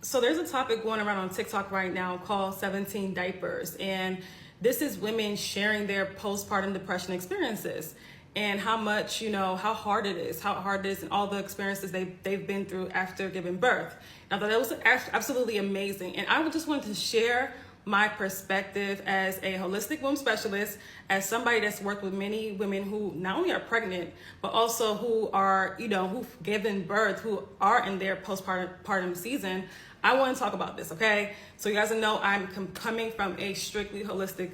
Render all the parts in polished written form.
So there's a topic going around on TikTok right now called 17 diapers. And this is women sharing their postpartum depression experiences and how much, how hard it is and all the experiences they've been through after giving birth. And I thought that was absolutely amazing. And I just wanted to share my perspective as a holistic womb specialist, as somebody that's worked with many women who not only are pregnant, but also who are, who've given birth, who are in their postpartum season. I want to talk about this, okay? So you guys know I'm coming from a strictly holistic,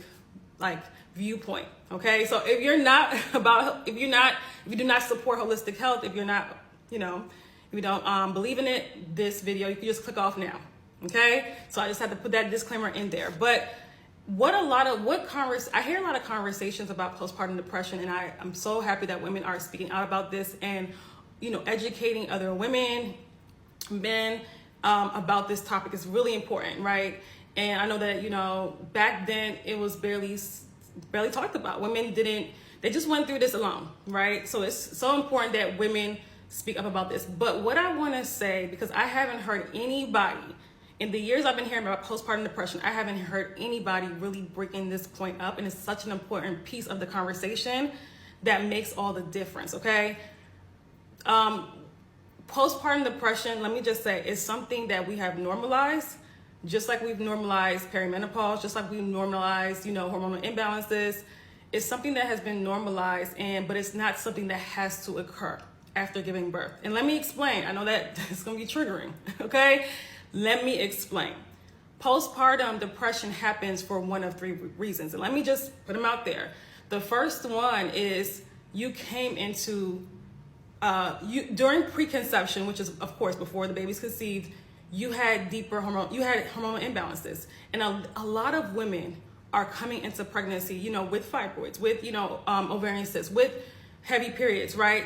viewpoint, okay? So if you do not support holistic health, if you're not, if you don't believe in it, this video, you can just click off now, okay? So I just had to put that disclaimer in there. But I hear a lot of conversations about postpartum depression, and I'm so happy that women are speaking out about this and, educating other women, men, about this topic is really important, right? And I know that, back then it was barely talked about. Women they just went through this alone, right? So it's so important that women speak up about this. But what I want to say, because I haven't heard anybody, in the years I've been hearing about postpartum depression, I haven't heard anybody really breaking this point up. And it's such an important piece of the conversation that makes all the difference, okay? Postpartum depression, let me just say, is something that we have normalized, just like we've normalized perimenopause, just like we've normalized, hormonal imbalances. It's something that has been normalized, but it's not something that has to occur after giving birth. And let me explain. I know that it's going to be triggering, okay? Let me explain. Postpartum depression happens for one of three reasons. And let me just put them out there. The first one is you came into during preconception, which is of course before the baby's conceived, you had hormonal imbalances. And a lot of women are coming into pregnancy, with fibroids, with, ovarian cysts, with heavy periods, right?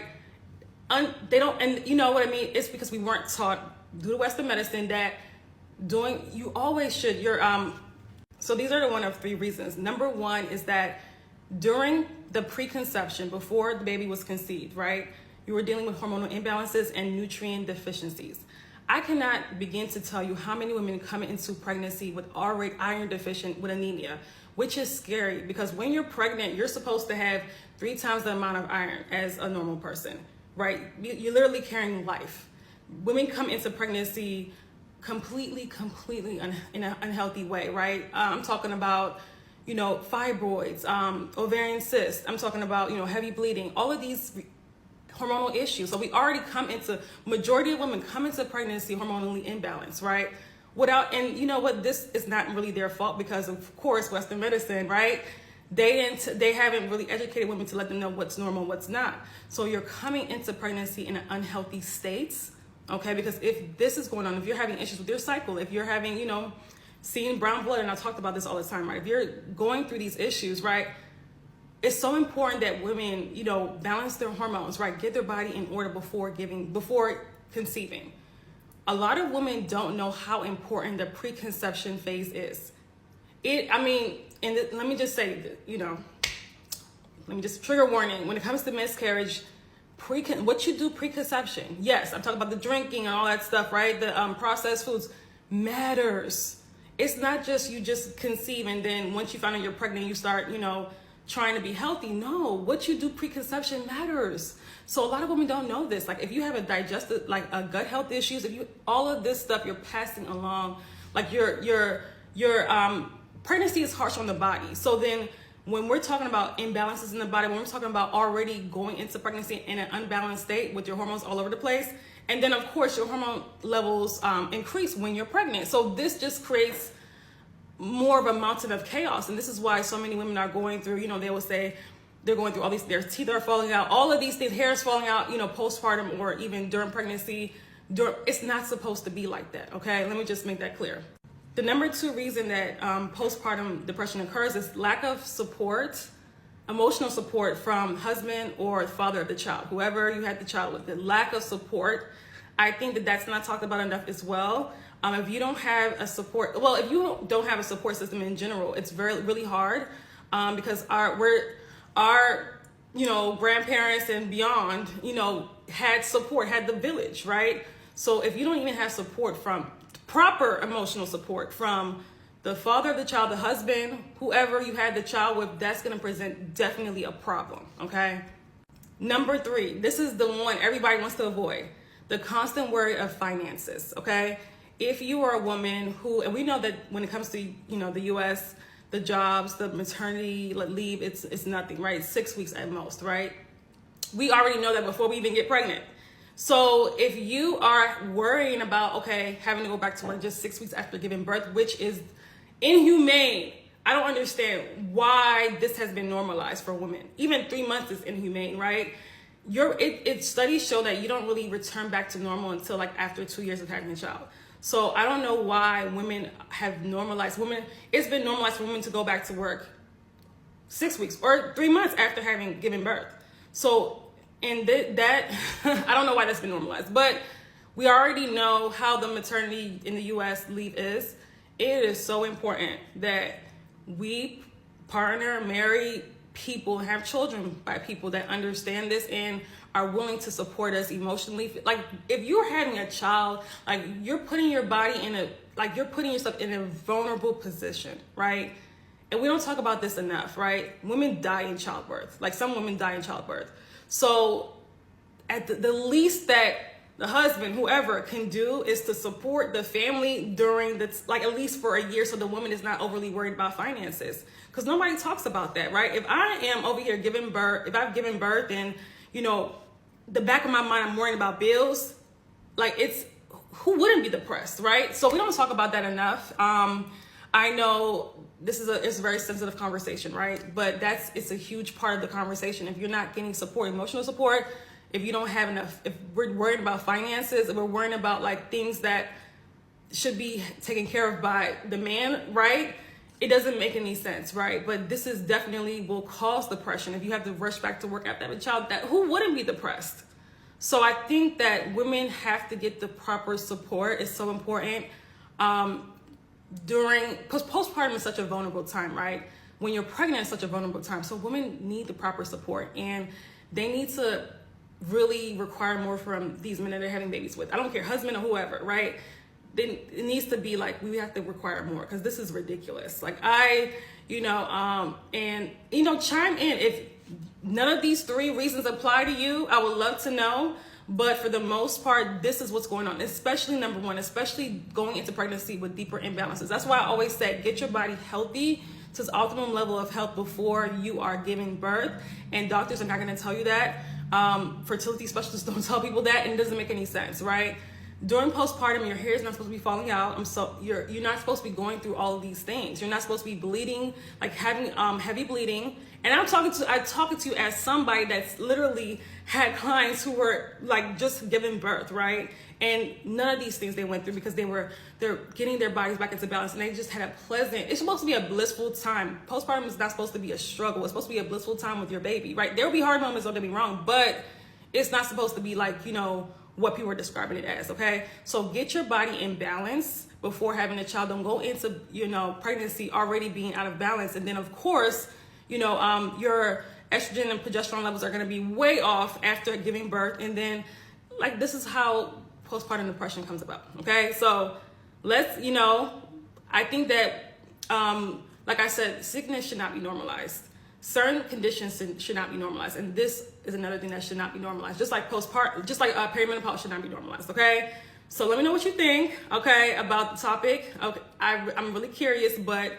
They don't, and you know what I mean? It's because we weren't taught due to Western medicine that you always should, so these are the one of three reasons. Number one is that during the preconception, before the baby was conceived, right? You were dealing with hormonal imbalances and nutrient deficiencies. I cannot begin to tell you how many women come into pregnancy with already iron deficient with anemia, which is scary because when you're pregnant, you're supposed to have 3 times the amount of iron as a normal person, right? You're literally carrying life. Women come into pregnancy completely in an unhealthy way, right? I'm talking about, fibroids, ovarian cysts. I'm talking about, heavy bleeding, all of these hormonal issues. So we already majority of women come into pregnancy hormonally imbalanced, right? And you know what, this is not really their fault because of course, Western medicine, right? They haven't really educated women to let them know what's normal, what's not. So you're coming into pregnancy in an unhealthy state, okay? Because if this is going on, if you're having issues with your cycle, if you're having, seeing brown blood, and I talked about this all the time, right? If you're going through these issues, right? It's so important that women, balance their hormones, right? Get their body in order before conceiving. A lot of women don't know how important the preconception phase is. Let me just say, let me just trigger warning. When it comes to miscarriage, what you do preconception, yes, I'm talking about the drinking and all that stuff, right? The processed foods matters. It's not just you just conceive and then once you find out you're pregnant, you start, trying to be healthy. No, what you do preconception matters. So a lot of women don't know this. Like if you have a gut health issues, all of this stuff you're passing along, like your pregnancy is harsh on the body. So then when we're talking about imbalances in the body, when we're talking about already going into pregnancy in an unbalanced state with your hormones all over the place, and then of course your hormone levels increase when you're pregnant. So this just creates more of a mountain of chaos. And this is why so many women are going through, they will say they're going through all these, their teeth are falling out, all of these things, hair is falling out, postpartum or even during pregnancy. It's not supposed to be like that, okay? Let me just make that clear. The number 2 reason that postpartum depression occurs is lack of support, emotional support from husband or father of the child, whoever you had the child with. The lack of support, I think that's not talked about enough as well. If you don't have a support, if you don't have a support system in general, it's really hard because our grandparents and beyond, had support, had the village, right? So if you don't even have support from proper emotional support from the father of the child, the husband, whoever you had the child with, that's going to present definitely a problem, okay? Number 3, this is the one everybody wants to avoid, the constant worry of finances, okay? If you are a woman who, and we know that when it comes to, you know, the U.S., the jobs, the maternity leave, it's nothing, right? 6 weeks at most, right? We already know that before we even get pregnant. So if you are worrying about, okay, having to go back to work just 6 weeks after giving birth, which is inhumane, I don't understand why this has been normalized for women. Even 3 months is inhumane, right? Studies show that you don't really return back to normal until like after 2 years of having a child. So I don't know why women have normalized it's been normalized for women to go back to work 6 weeks or 3 months after having given birth. So, and that I don't know why that's been normalized, but we already know how the maternity in the US leave is. It is so important that we partner, marry people, have children by people that understand this and are willing to support us emotionally. Like if you're having a child, like you're putting your body you're putting yourself in a vulnerable position, right? And we don't talk about this enough, right? Women die in childbirth. Like some women die in childbirth. So at the least that the husband, whoever, can do is to support the family during like at least for a year, so the woman is not overly worried about finances. Because nobody talks about that, right? If I am over here giving birth, if I've given birth and, you know, the back of my mind, I'm worrying about bills, like who wouldn't be depressed, right? So we don't talk about that enough. I know it's a very sensitive conversation, right? But it's a huge part of the conversation. If you're not getting support, emotional support, if you don't have enough, if we're worried about finances, if we're worrying about like things that should be taken care of by the man, right? It doesn't make any sense, right? But this is definitely will cause depression. If you have to rush back to work after having a child, who wouldn't be depressed? So I think that women have to get the proper support. It's so important. Because postpartum is such a vulnerable time, right? When you're pregnant, it's such a vulnerable time. So women need the proper support, and they need to really require more from these men that they're having babies with. I don't care, husband or whoever, right? Then it needs to be like, we have to require more, because this is ridiculous. Like chime in if none of these 3 reasons apply to you. I would love to know. But for the most part, this is what's going on, especially number 1, especially going into pregnancy with deeper imbalances. That's why I always say, get your body healthy to its optimum level of health before you are giving birth. And doctors are not going to tell you that. Fertility specialists don't tell people that, and it doesn't make any sense, right? During postpartum, your hair is not supposed to be falling out. You're not supposed to be going through all of these things. You're not supposed to be bleeding, like having heavy bleeding. And I'm talking to you as somebody that's literally had clients who were like just giving birth, right? And none of these things they went through, because they're getting their bodies back into balance, and they just had it's supposed to be a blissful time. Postpartum is not supposed to be a struggle. It's supposed to be a blissful time with your baby, right? There will be hard moments, don't get me wrong, but it's not supposed to be like, what people are describing it as, okay? So get your body in balance before having a child. Don't go into, pregnancy already being out of balance. And then of course, your estrogen and progesterone levels are gonna be way off after giving birth. And then like, this is how postpartum depression comes about, okay? So let's, I think that, like I said, sickness should not be normalized. Certain conditions should not be normalized, and this is another thing that should not be normalized. Just like perimenopause should not be normalized. Okay, so let me know what you think. Okay, about the topic. Okay, I'm really curious, but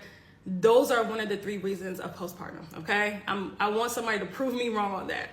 those are one of the 3 reasons of postpartum. Okay, I want somebody to prove me wrong on that.